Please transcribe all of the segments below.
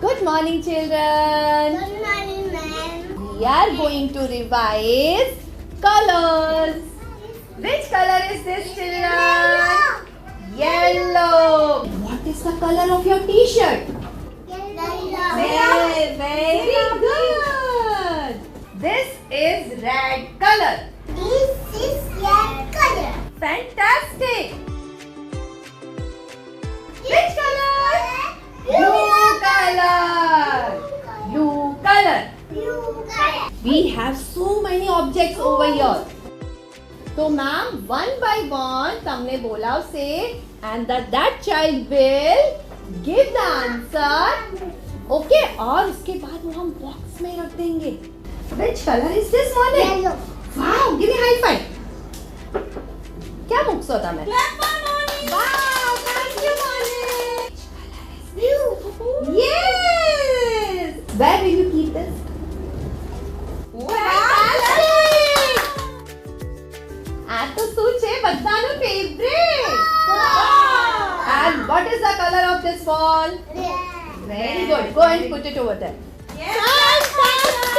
Good morning, children. Good morning, ma'am. We are going to revise colors. Which color is this, children? Yellow. What is the color of your t-shirt? Very good. This is red color. This is red color. Fantastic. Which color? Blue color. Blue color. Blue color. We have so many objects over here. So ma'am, one by one તમને બોલાવશે and that child will give the answer. Okay, और उसके बाद वो हम box में रख देंगे. Which color is this, Mone? Yellow. Wow, give me high five. क्या મૂકશો તમે? Clap for Mone. Wow, thank you, Mone. Blue. Yes. Where will you keep this? Fantastic. આ તો શું છે બધાનું favorite. Wow. And what is the color of this ball? Red. Very good. Go and put it over there. Fantastic.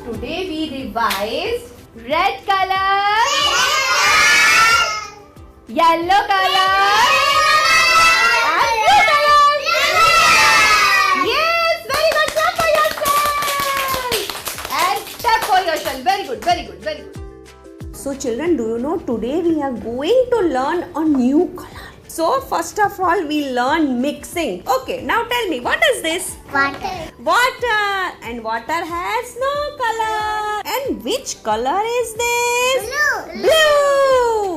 Today we revised red color, yellow color, and blue color. Yes, very good. Clap for yourself. And tap for yourself. Very good, very good, very good. So children, do you know today we are going to learn a new color. So first of all we learn mixing. Okay, now tell me what is this? Water. Water, and water has no color. And which color is this? Blue. Blue.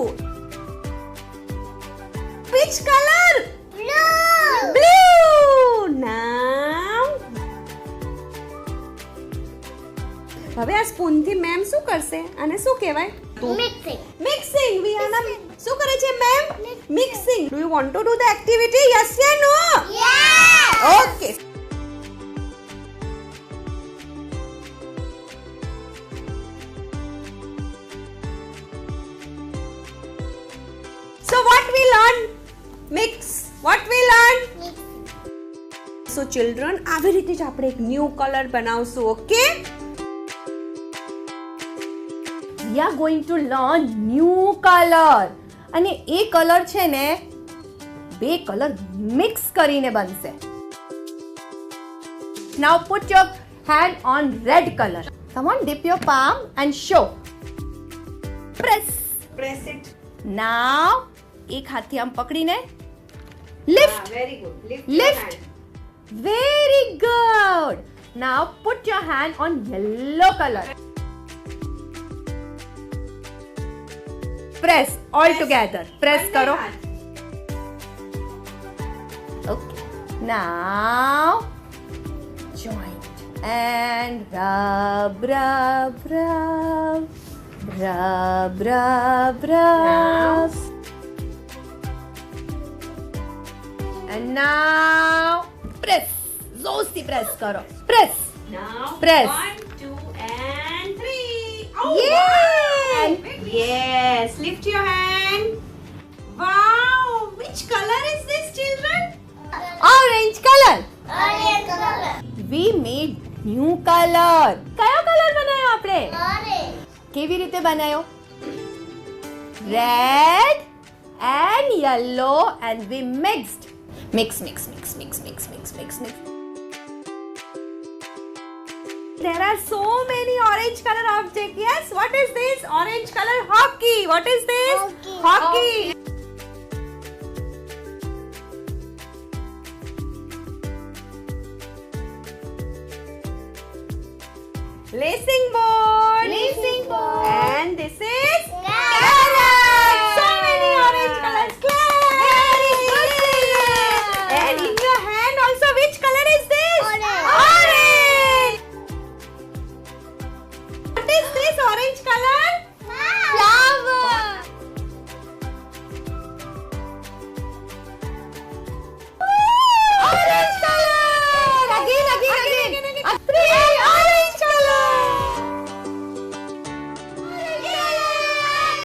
Which color? Blue. Blue. Now હવે આ spoon થી ma'am શું કરશે અને શું કહેવાય? Mixing. Mixing. We are not. શું કરે છે ma'am? Mixing. Do you want to do the activity? Yes or no? Yes. Okay. So what we learn? Mix. What we learn? Mixing. So children, આવી રીતે જ આપણે એક ન્યૂ કલર બનાવશું. Okay? We are going to learn new color. અને એ colour છે ને બે કલર મિક્સ કરીને બનશે. Now put your hand on red color. Come on, dip your palm and show. Press. Press it. Now એક હાથથી આમ પકડીને lift. Very good. Lift. Very good. Now put your hand on yellow color. Press all together. Press karo. Okay. Now joint and rub, rub, rub, rub, rub, rub. And now press. Zosti press karo. Press. Now Press. 1, 2 and 3. Oh, Yay! one. Yes, lift your hand. Wow, which color is this, children? Orange color. Orange color. We made new color. કયો colour બનાવ્યો આપણે? Orange. કેવી રીતે બનાવ્યો? Red and yellow and we mixed. Mix, mix, mix, mix, mix, mix, mix, mix. There are so many orange color objects. Yes, what is this? Orange color hockey. What is this? Hockey. Hockey. Lacing board. Lacing